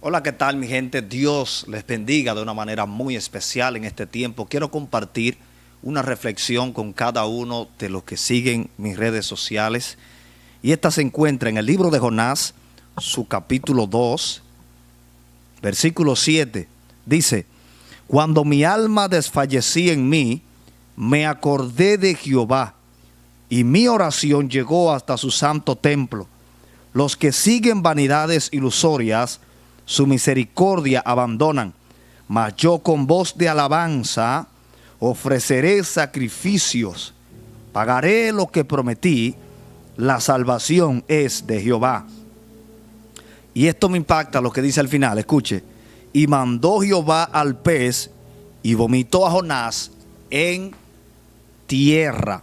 Hola, ¿qué tal mi gente? Dios les bendiga de una manera muy especial en este tiempo. Quiero compartir una reflexión con cada uno de los que siguen mis redes sociales. Y esta se encuentra en el libro de Jonás, su capítulo 2, versículo 7. Dice: cuando mi alma desfallecía en mí, me acordé de Jehová, y mi oración llegó hasta su santo templo. Los que siguen vanidades ilusorias, su misericordia abandonan, mas yo con voz de alabanza ofreceré sacrificios, pagaré lo que prometí, la salvación es de Jehová. Y esto me impacta lo que dice al final, escuche: y mandó Jehová al pez y vomitó a Jonás en tierra.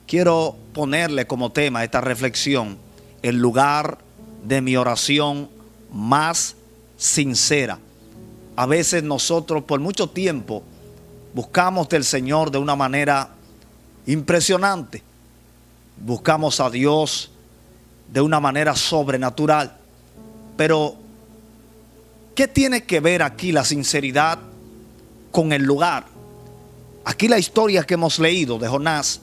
Quiero ponerle como tema esta reflexión: el lugar de mi oración más sincera. A veces nosotros por mucho tiempo buscamos del Señor de una manera impresionante. Buscamos a Dios de una manera sobrenatural. Pero ¿qué tiene que ver aquí la sinceridad con el lugar? Aquí la historia que hemos leído de Jonás,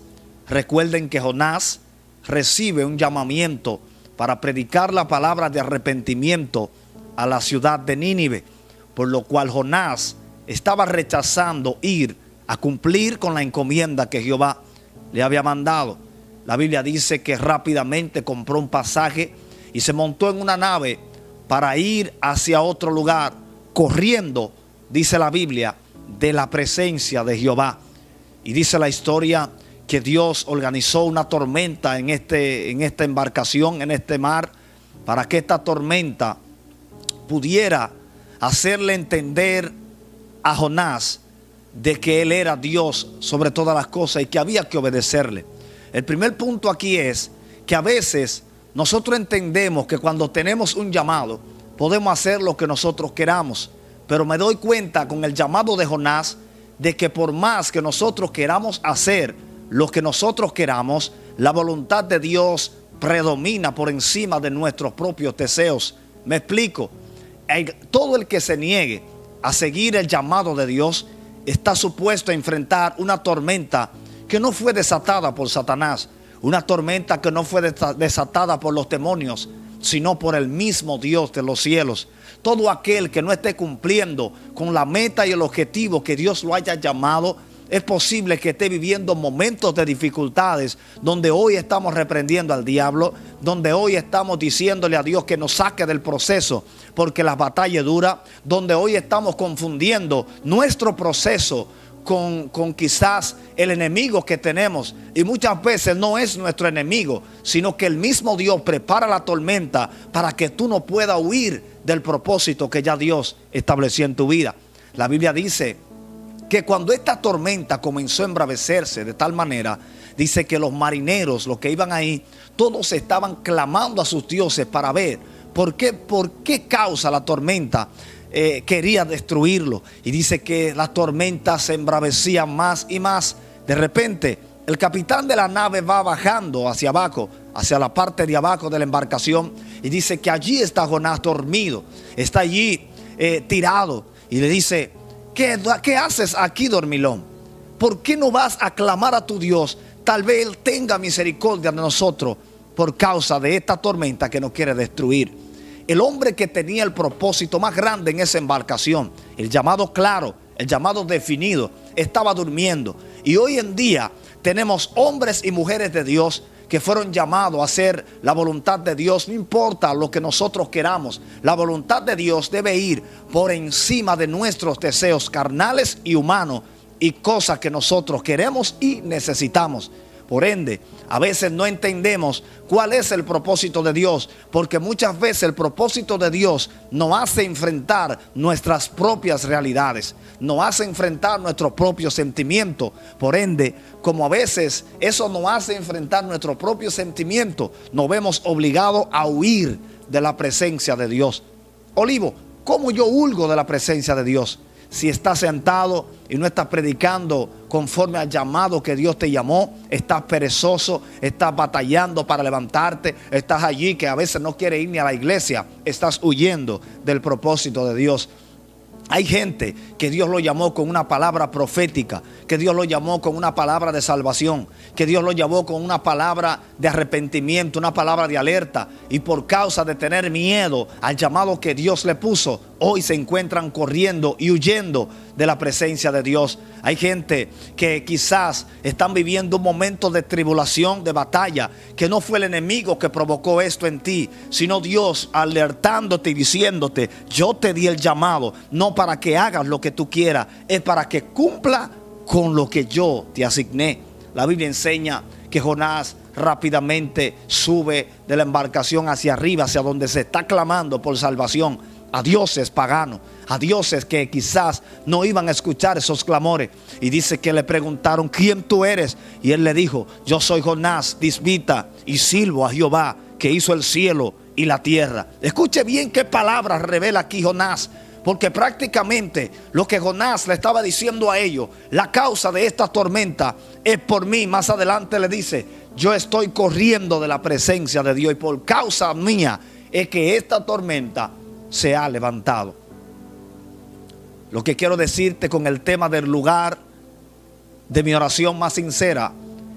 recuerden que Jonás recibe un llamamiento para predicar la palabra de arrepentimiento a la ciudad de Nínive, por lo cual Jonás estaba rechazando ir a cumplir con la encomienda que Jehová le había mandado. La Biblia dice que rápidamente compró un pasaje y se montó en una nave para ir hacia otro lugar, corriendo, dice la Biblia, de la presencia de Jehová. Y dice la historia que Dios organizó una tormenta en esta embarcación, en este mar, para que esta tormenta pudiera hacerle entender a Jonás de que él era Dios sobre todas las cosas y que había que obedecerle. El primer punto aquí es que a veces nosotros entendemos que cuando tenemos un llamado podemos hacer lo que nosotros queramos, pero me doy cuenta con el llamado de Jonás de que por más que nosotros queramos hacer lo que nosotros queramos, la voluntad de Dios predomina por encima de nuestros propios deseos. Me explico: todo el que se niegue a seguir el llamado de Dios está supuesto a enfrentar una tormenta que no fue desatada por Satanás, una tormenta que no fue desatada por los demonios, sino por el mismo Dios de los cielos. Todo aquel que no esté cumpliendo con la meta y el objetivo que Dios lo haya llamado, es posible que esté viviendo momentos de dificultades, donde hoy estamos reprendiendo al diablo, donde hoy estamos diciéndole a Dios que nos saque del proceso porque la batalla es dura, donde hoy estamos confundiendo nuestro proceso con quizás el enemigo que tenemos, y muchas veces no es nuestro enemigo, sino que el mismo Dios prepara la tormenta para que tú no puedas huir del propósito que ya Dios estableció en tu vida. La Biblia dice que cuando esta tormenta comenzó a embravecerse de tal manera, dice que los marineros, los que iban ahí, todos estaban clamando a sus dioses para ver por qué causa la tormenta quería destruirlo. Y dice que la tormenta se embravecía más y más. De repente el capitán de la nave va bajando hacia abajo, hacia la parte de abajo de la embarcación, y dice que allí está Jonás dormido, está allí tirado, y le dice: ¿Qué haces aquí, dormilón? ¿Por qué no vas a clamar a tu Dios? Tal vez Él tenga misericordia de nosotros por causa de esta tormenta que nos quiere destruir. El hombre que tenía el propósito más grande en esa embarcación, el llamado claro, el llamado definido, estaba durmiendo. Y hoy en día tenemos hombres y mujeres de Dios que fueron llamados a hacer la voluntad de Dios. No importa lo que nosotros queramos, la voluntad de Dios debe ir por encima de nuestros deseos carnales y humanos y cosas que nosotros queremos y necesitamos. Por ende, a veces no entendemos cuál es el propósito de Dios, porque muchas veces el propósito de Dios nos hace enfrentar nuestras propias realidades, nos hace enfrentar nuestros propios sentimientos. Por ende, como a veces eso nos hace enfrentar nuestros propios sentimientos, nos vemos obligados a huir de la presencia de Dios. Olivo, ¿cómo yo huyo de la presencia de Dios? si estás sentado y no estás predicando conforme al llamado que Dios te llamó, estás perezoso, estás batallando para levantarte, estás allí que a veces no quieres ir ni a la iglesia, estás huyendo del propósito de Dios. Hay gente que Dios lo llamó con una palabra profética, que Dios lo llamó con una palabra de salvación, que Dios lo llamó con una palabra de arrepentimiento, una palabra de alerta. Y por causa de tener miedo al llamado que Dios le puso, hoy se encuentran corriendo y huyendo de la presencia de Dios. Hay gente que quizás están viviendo un momento de tribulación, de batalla, que no fue el enemigo que provocó esto en ti, sino Dios alertándote y diciéndote: yo te di el llamado, no para que hagas lo que tú quieras, es para que cumpla con lo que yo te asigné. La Biblia enseña que Jonás rápidamente sube de la embarcación hacia arriba, hacia donde se está clamando por salvación, a dioses paganos, a dioses que quizás no iban a escuchar esos clamores. Y dice que le preguntaron: ¿quién tú eres? Y él le dijo: yo soy Jonás, tisbita, y sirvo a Jehová, que hizo el cielo y la tierra. Escuche bien qué palabras revela aquí Jonás, porque prácticamente lo que Jonás le estaba diciendo a ellos: la causa de esta tormenta es por mí. Más adelante le dice: yo estoy corriendo de la presencia de Dios, y por causa mía es que esta tormenta se ha levantado. Lo que quiero decirte con el tema del lugar de mi oración más sincera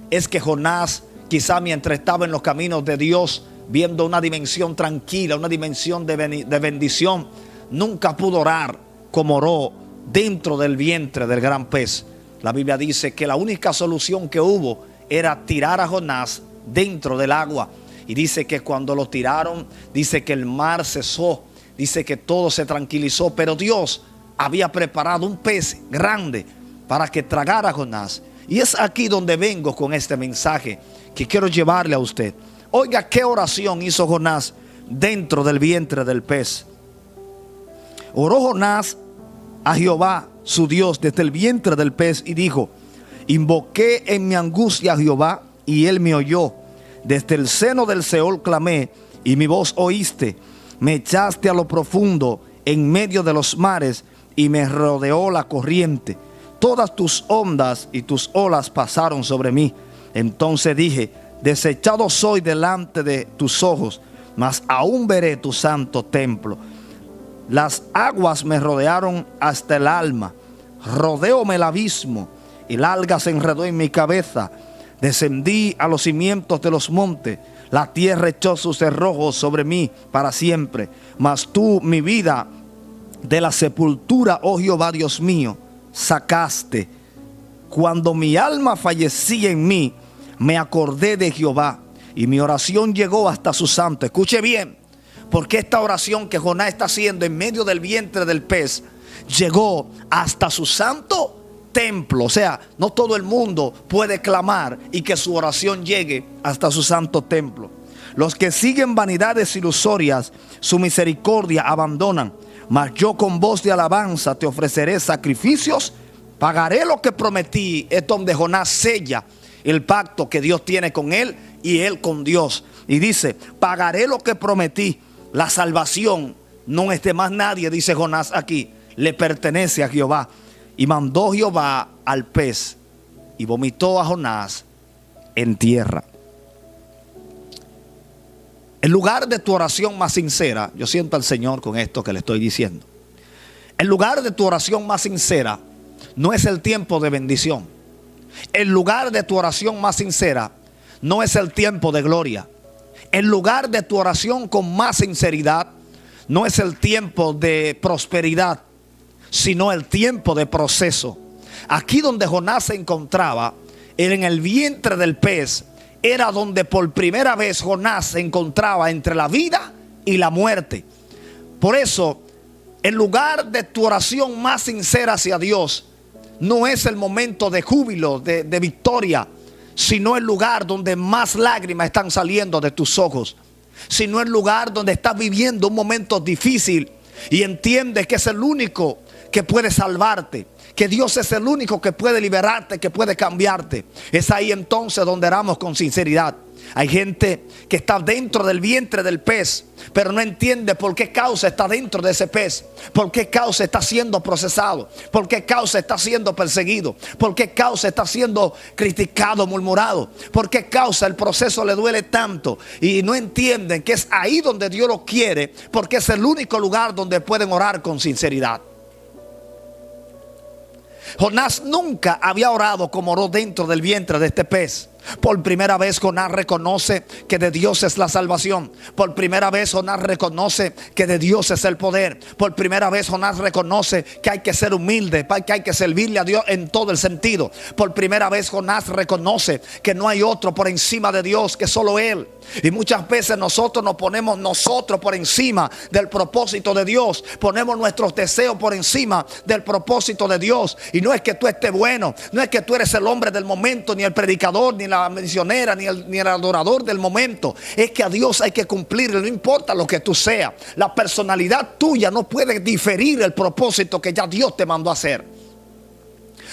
es que Jonás, quizá mientras estaba en los caminos de Dios, viendo una dimensión tranquila, una dimensión de bendición, nunca pudo orar como oró dentro del vientre del gran pez. La Biblia dice que la única solución que hubo era tirar a Jonás dentro del agua. Y dice que cuando lo tiraron, dice que el mar cesó, dice que todo se tranquilizó. Pero Dios había preparado un pez grande para que tragara a Jonás. Y es aquí donde vengo con este mensaje que quiero llevarle a usted. Oiga qué oración hizo Jonás dentro del vientre del pez. Oró Jonás a Jehová su Dios desde el vientre del pez y dijo: invoqué en mi angustia a Jehová y él me oyó. Desde el seno del Seol clamé y mi voz oíste. Me echaste a lo profundo en medio de los mares y me rodeó la corriente. Todas tus ondas y tus olas pasaron sobre mí. Entonces dije: desechado soy delante de tus ojos, mas aún veré tu santo templo. Las aguas me rodearon hasta el alma, rodeóme el abismo, y la alga se enredó en mi cabeza. Descendí a los cimientos de los montes, la tierra echó sus cerrojos sobre mí para siempre. Mas tú mi vida de la sepultura, oh Jehová Dios mío, sacaste. Cuando mi alma fallecía en mí, me acordé de Jehová, y mi oración llegó hasta su santo. Escuche bien, porque esta oración que Jonás está haciendo en medio del vientre del pez llegó hasta su santo templo. O sea, no todo el mundo puede clamar y que su oración llegue hasta su santo templo. Los que siguen vanidades ilusorias, su misericordia abandonan. Mas yo con voz de alabanza te ofreceré sacrificios. Pagaré lo que prometí. Es donde Jonás sella el pacto que Dios tiene con él y él con Dios. Y dice: pagaré lo que prometí. La salvación no es de más nadie, dice Jonás aquí, le pertenece a Jehová. Y mandó Jehová al pez y vomitó a Jonás en tierra. En lugar de tu oración más sincera, yo siento al Señor con esto que le estoy diciendo. En lugar de tu oración más sincera, no es el tiempo de bendición. En lugar de tu oración más sincera, no es el tiempo de gloria. En lugar de tu oración con más sinceridad, no es el tiempo de prosperidad, sino el tiempo de proceso. Aquí donde Jonás se encontraba, en el vientre del pez, era donde por primera vez Jonás se encontraba entre la vida y la muerte. Por eso, en lugar de tu oración más sincera hacia Dios, no es el momento de júbilo, de victoria, sino el lugar donde más lágrimas están saliendo de tus ojos, sino el lugar donde estás viviendo un momento difícil y entiendes que es el único que puede salvarte, que Dios es el único que puede liberarte, que puede cambiarte. Es ahí entonces donde oramos con sinceridad. Hay gente que está dentro del vientre del pez, pero no entiende por qué causa está dentro de ese pez, por qué causa está siendo procesado, por qué causa está siendo perseguido, por qué causa está siendo criticado, murmurado, por qué causa el proceso le duele tanto. Y no entienden que es ahí donde Dios lo quiere, porque es el único lugar donde pueden orar con sinceridad. Jonás nunca había orado como oró dentro del vientre de este pez. Por primera vez Jonás reconoce que de Dios es la salvación. Por primera vez Jonás reconoce que de Dios es el poder. Por primera vez Jonás reconoce que hay que ser humilde, que hay que servirle a Dios en todo el sentido. Por primera vez Jonás reconoce que no hay otro por encima de Dios, que solo Él. Y muchas veces nosotros nos ponemos nosotros por encima del propósito de Dios. Ponemos nuestros deseos por encima del propósito de Dios. Y no es que tú estés bueno, no es que tú eres el hombre del momento, ni el predicador, ni la misionera, ni el adorador del momento. Es que a Dios hay que cumplirle, no importa lo que tú seas. La personalidad tuya no puede diferir el propósito que ya Dios te mandó a hacer,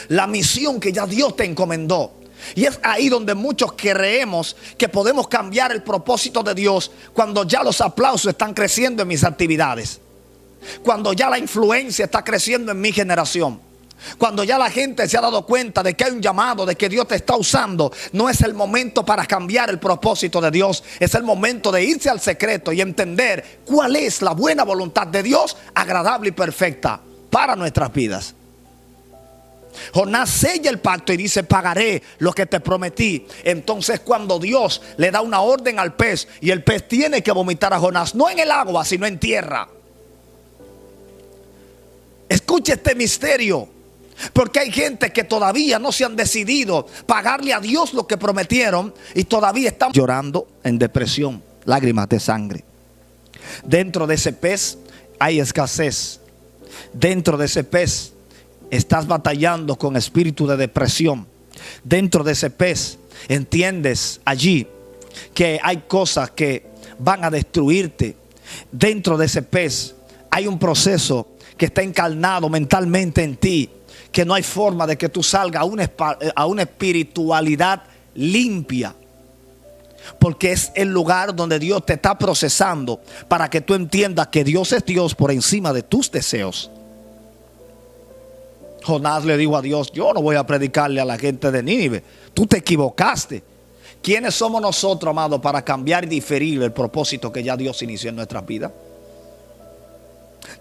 la misión que ya Dios te encomendó. Y es ahí donde muchos creemos que podemos cambiar el propósito de Dios, cuando ya los aplausos están creciendo en mis actividades, cuando ya la influencia está creciendo en mi generación, cuando ya la gente se ha dado cuenta de que hay un llamado, de que Dios te está usando. No es el momento para cambiar el propósito de Dios. Es el momento de irse al secreto y entender cuál es la buena voluntad de Dios, agradable y perfecta para nuestras vidas. Jonás sella el pacto y dice: pagaré lo que te prometí. Entonces, cuando Dios le da una orden al pez, y el pez tiene que vomitar a Jonás, no en el agua, sino en tierra. Escuche este misterio, porque hay gente que todavía no se han decidido pagarle a Dios lo que prometieron, y todavía están llorando en depresión, lágrimas de sangre. Dentro de ese pez hay escasez. Dentro de ese pez estás batallando con espíritu de depresión. Dentro de ese pez entiendes allí que hay cosas que van a destruirte. Dentro de ese pez hay un proceso que está encarnado mentalmente en ti, que no hay forma de que tú salgas a una espiritualidad limpia, porque es el lugar donde Dios te está procesando para que tú entiendas que Dios es Dios por encima de tus deseos. Jonás le dijo a Dios: yo no voy a predicarle a la gente de Nínive, tú te equivocaste. ¿Quiénes somos nosotros, amados, para cambiar y diferir el propósito que ya Dios inició en nuestras vidas?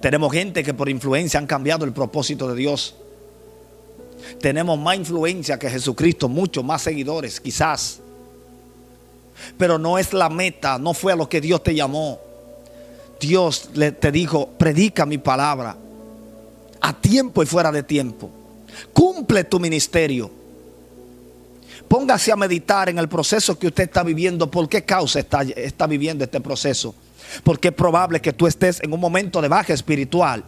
Tenemos gente que por influencia han cambiado el propósito de Dios. Tenemos más influencia que Jesucristo, muchos más seguidores quizás, pero no es la meta, no fue a lo que Dios te llamó. Dios te dijo: predica mi palabra a tiempo y fuera de tiempo, cumple tu ministerio. Póngase a meditar en el proceso que usted está viviendo. ¿Por qué causa está viviendo este proceso? Porque es probable que tú estés en un momento de baja espiritual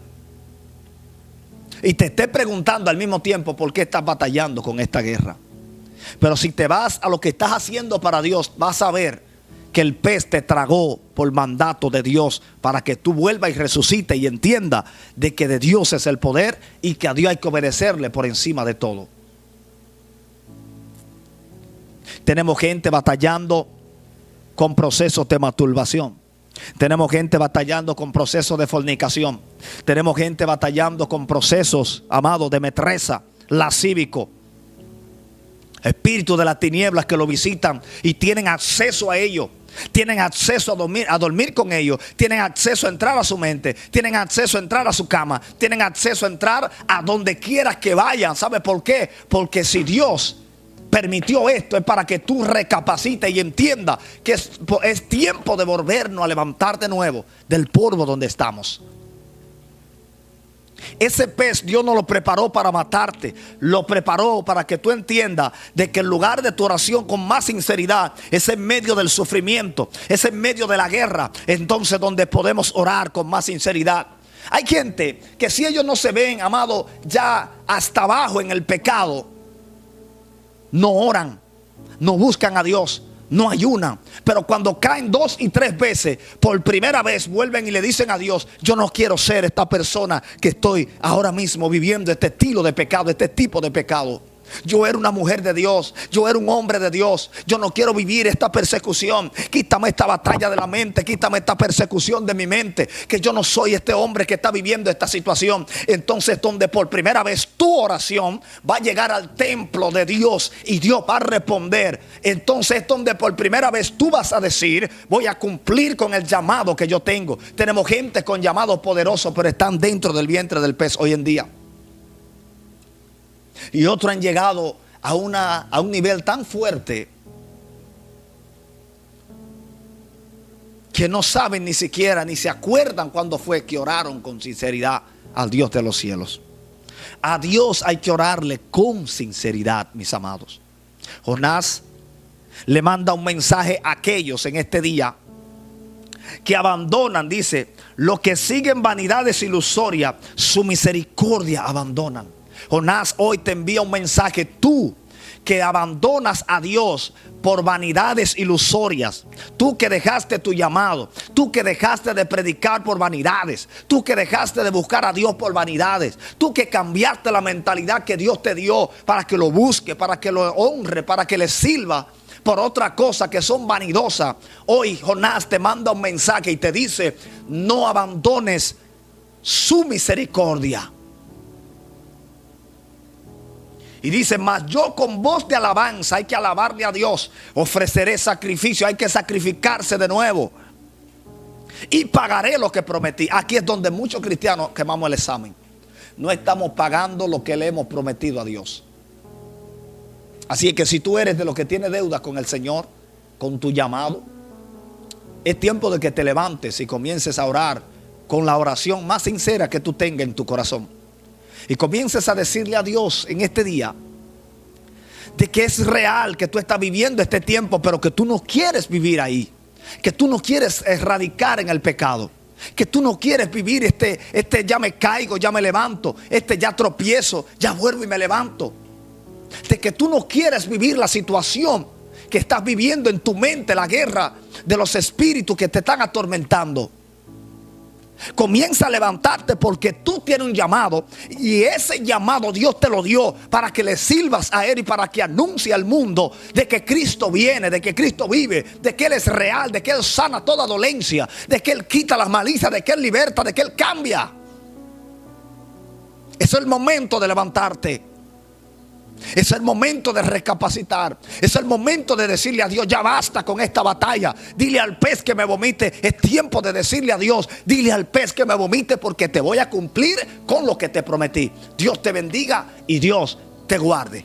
y te estés preguntando al mismo tiempo por qué estás batallando con esta guerra. Pero si te vas a lo que estás haciendo para Dios, vas a ver que el pez te tragó por mandato de Dios, para que tú vuelvas y resucites y entienda de que de Dios es el poder y que a Dios hay que obedecerle por encima de todo. Tenemos gente batallando con procesos de masturbación. Tenemos gente batallando con procesos de fornicación. Tenemos gente batallando con procesos, amados, de metresa, lascívico. Espíritus de las tinieblas que lo visitan y tienen acceso a ellos. Tienen acceso a dormir con ellos. Tienen acceso a entrar a su mente. Tienen acceso a entrar a su cama. Tienen acceso a entrar a donde quieras que vayan. ¿Sabe por qué? Porque si Dios permitió esto, es para que tú recapacites y entiendas que es tiempo de volvernos a levantar de nuevo del polvo donde estamos. Ese pez Dios no lo preparó para matarte, lo preparó para que tú entiendas de que el lugar de tu oración con más sinceridad es en medio del sufrimiento, es en medio de la guerra, entonces donde podemos orar con más sinceridad. Hay gente que si ellos no se ven, amado, ya hasta abajo en el pecado, no oran, no buscan a Dios, no ayunan, pero cuando caen 2 y 3 veces, por primera vez vuelven y le dicen a Dios: yo no quiero ser esta persona que estoy ahora mismo viviendo este estilo de pecado, este tipo de pecado. Yo era una mujer de Dios, yo era un hombre de Dios. Yo no quiero vivir esta persecución. Quítame esta batalla de la mente, quítame esta persecución de mi mente, que yo no soy este hombre que está viviendo esta situación. Entonces, donde por primera vez tu oración va a llegar al templo de Dios y Dios va a responder. Entonces, donde por primera vez tú vas a decir: voy a cumplir con el llamado que yo tengo. Tenemos gente con llamado poderoso, pero están dentro del vientre del pez hoy en día. Y otros han llegado a un nivel tan fuerte que no saben ni siquiera, ni se acuerdan cuándo fue que oraron con sinceridad al Dios de los cielos. A Dios hay que orarle con sinceridad, mis amados. Jonás le manda un mensaje a aquellos en este día que abandonan, dice: los que siguen vanidades ilusorias, su misericordia abandonan. Jonás hoy te envía un mensaje: tú que abandonas a Dios por vanidades ilusorias, tú que dejaste tu llamado, tú que dejaste de predicar por vanidades, tú que dejaste de buscar a Dios por vanidades, tú que cambiaste la mentalidad que Dios te dio para que lo busque, para que lo honre, para que le sirva, por otra cosa que son vanidosas. Hoy Jonás te manda un mensaje y te dice: no abandones su misericordia. Y dice: mas yo con voz de alabanza, hay que alabarle a Dios, ofreceré sacrificio, hay que sacrificarse de nuevo, y pagaré lo que prometí. Aquí es donde muchos cristianos quemamos el examen. No estamos pagando lo que le hemos prometido a Dios. Así que si tú eres de los que tiene deudas con el Señor, con tu llamado, es tiempo de que te levantes y comiences a orar con la oración más sincera que tú tengas en tu corazón. Y comiences a decirle a Dios en este día de que es real que tú estás viviendo este tiempo, pero que tú no quieres vivir ahí, que tú no quieres erradicar en el pecado, que tú no quieres vivir este ya me caigo, ya me levanto, ya tropiezo, ya vuelvo y me levanto. De que tú no quieres vivir la situación que estás viviendo en tu mente, la guerra de los espíritus que te están atormentando. Comienza a levantarte, porque tú tienes un llamado, y ese llamado Dios te lo dio para que le sirvas a Él y para que anuncie al mundo de que Cristo viene, de que Cristo vive, de que Él es real, de que Él sana toda dolencia, de que Él quita las malicias, de que Él liberta, de que Él cambia. Es el momento de levantarte. Es el momento de recapacitar. Es el momento de decirle a Dios: ya basta con esta batalla. Dile al pez que me vomite. Es tiempo de decirle a Dios: dile al pez que me vomite, porque te voy a cumplir con lo que te prometí. Dios te bendiga y Dios te guarde.